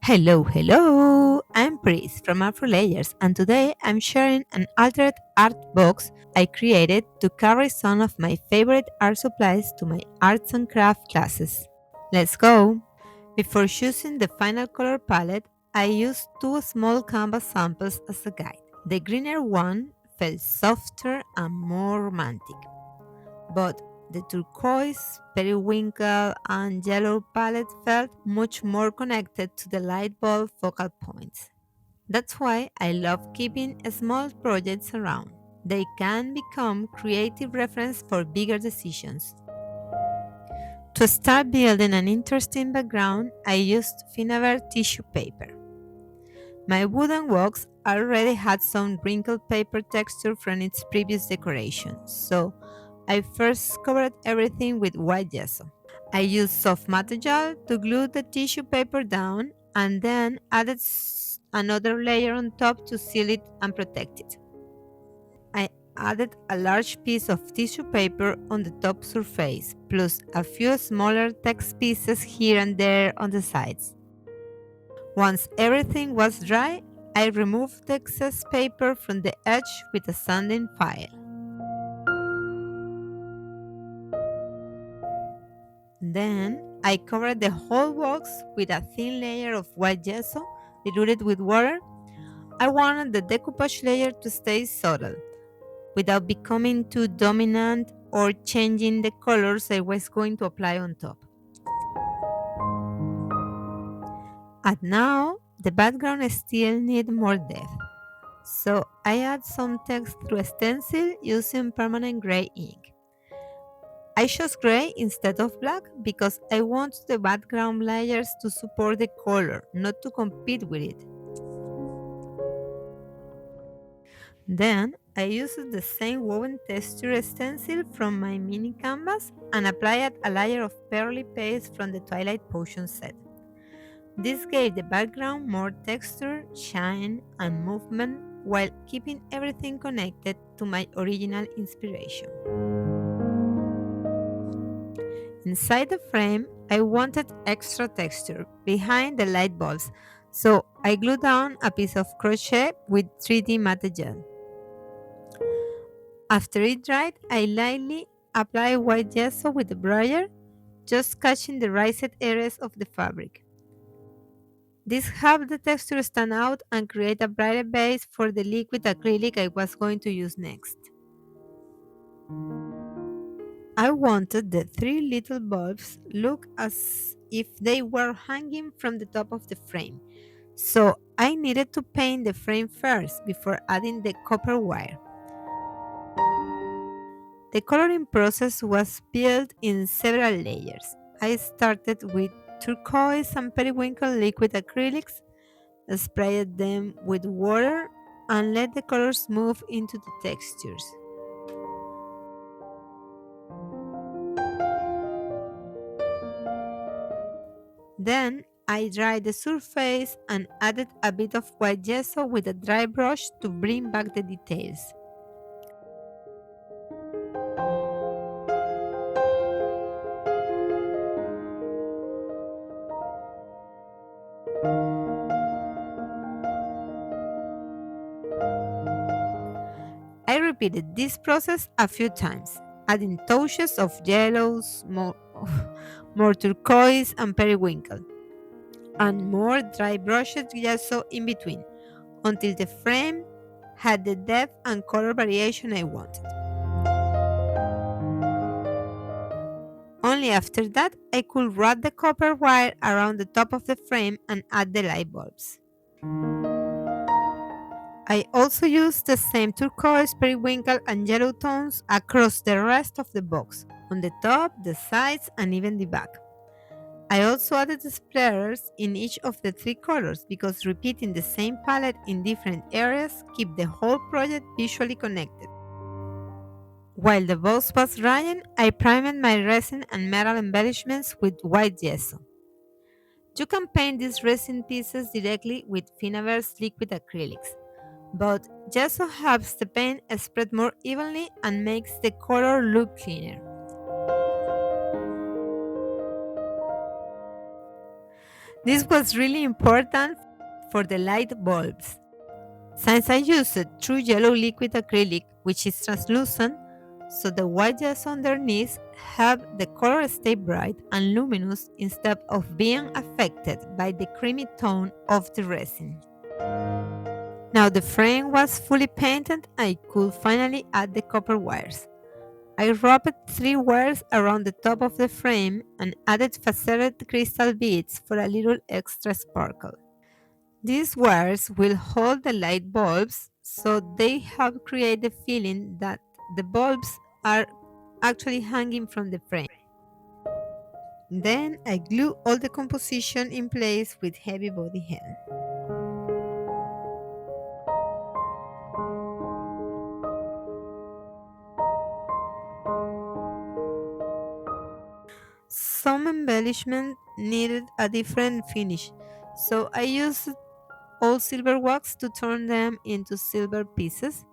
Hello, I'm Priss from Acrylics, and today I'm sharing an altered art box I created to carry some of my favorite art supplies to my arts and craft classes. Let's go! Before choosing the final color palette, I used two small canvas samples as a guide. The greener one felt softer and more romantic, but the turquoise, periwinkle, and yellow palette felt much more connected to the light bulb focal points. That's why I love keeping small projects around. They can become creative reference for bigger decisions. To start building an interesting background, I used Finnabair tissue paper. My wooden box already had some wrinkled paper texture from its previous decoration, so I first covered everything with white gesso. I used soft material to glue the tissue paper down and then added another layer on top to seal it and protect it. I added a large piece of tissue paper on the top surface, plus a few smaller text pieces here and there on the sides. Once everything was dry, I removed the excess paper from the edge with a sanding file. Then I covered the whole box with a thin layer of white gesso diluted with water. I wanted the decoupage layer to stay subtle without becoming too dominant or changing the colors I was going to apply on top. And now the background still need more depth. So I add some text through a stencil using permanent gray ink. I chose gray instead of black because I want the background layers to support the color, not to compete with it. Then I used the same woven texture stencil from my mini canvas and applied a layer of pearly paste from the Twilight Potion set. This gave the background more texture, shine, and movement while keeping everything connected to my original inspiration. Inside the frame, I wanted extra texture behind the light bulbs, so I glued down a piece of crochet with 3D matte gel. After it dried, I lightly applied white gesso with the brayer, just catching the raised areas of the fabric. This helped the texture stand out and create a brighter base for the liquid acrylic I was going to use next. I wanted the three little bulbs look as if they were hanging from the top of the frame, so I needed to paint the frame first before adding the copper wire. The coloring process was built in several layers. I started with turquoise and periwinkle liquid acrylics, sprayed them with water, and let the colors move into the textures. Then I dried the surface and added a bit of white gesso with a dry brush to bring back the details. I repeated this process a few times, adding touches of yellows, more turquoise and periwinkle, and more dry brushed gesso in between, until the frame had the depth and color variation I wanted. Only after that I could wrap the copper wire around the top of the frame and add the light bulbs. I also used the same turquoise, periwinkle, and yellow tones across the rest of the box, on the top, the sides, and even the back. I also added splatters in each of the three colors because repeating the same palette in different areas keep the whole project visually connected. While the box was drying, I primed my resin and metal embellishments with white gesso. You can paint these resin pieces directly with Finnabair's liquid acrylics, but gesso helps the paint spread more evenly and makes the color look cleaner. This was really important for the light bulbs. Since I used true yellow liquid acrylic, which is translucent, so the white gesso underneath helped the color stay bright and luminous instead of being affected by the creamy tone of the resin. Now the frame was fully painted, I could finally add the copper wires. I wrapped 3 wires around the top of the frame and added faceted crystal beads for a little extra sparkle. These wires will hold the light bulbs so they help create the feeling that the bulbs are actually hanging from the frame. Then I glue all the composition in place with heavy body hand. Some embellishment needed a different finish, so I used all silver wax to turn them into silver pieces.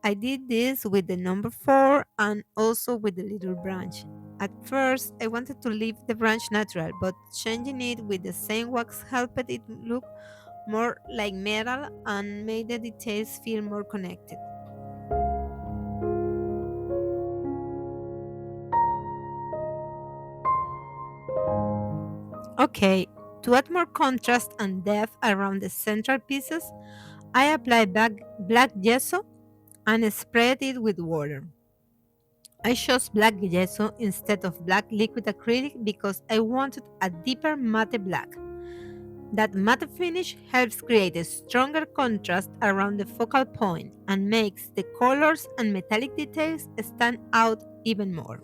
I did this with the number 4 and also with the little branch. At first, I wanted to leave the branch natural, but changing it with the same wax helped it look more like metal and made the details feel more connected. Okay, to add more contrast and depth around the central pieces, I applied black gesso and spread it with water. I chose black gesso instead of black liquid acrylic because I wanted a deeper matte black. That matte finish helps create a stronger contrast around the focal point and makes the colors and metallic details stand out even more.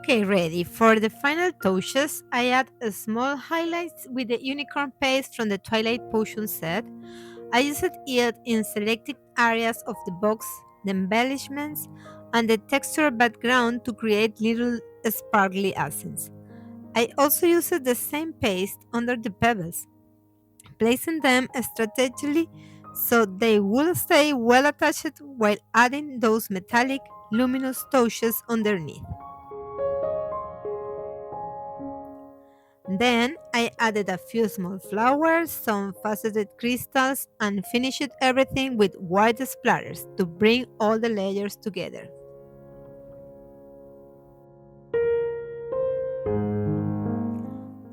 Okay, ready. For the final touches, I add a small highlights with the unicorn paste from the Twilight Potion set. I used it in selected areas of the box, the embellishments, and the texture background to create little sparkly accents. I also used the same paste under the pebbles, placing them strategically so they will stay well attached while adding those metallic, luminous touches underneath. Then I added a few small flowers, some faceted crystals, and finished everything with white splatters to bring all the layers together.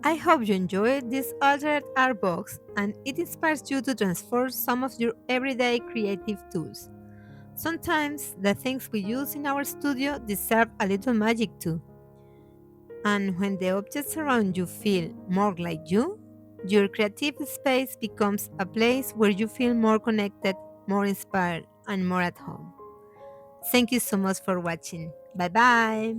I hope you enjoyed this altered art box and it inspires you to transform some of your everyday creative tools. Sometimes the things we use in our studio deserve a little magic too. And when the objects around you feel more like you, your creative space becomes a place where you feel more connected, more inspired, and more at home. Thank you so much for watching. Bye bye.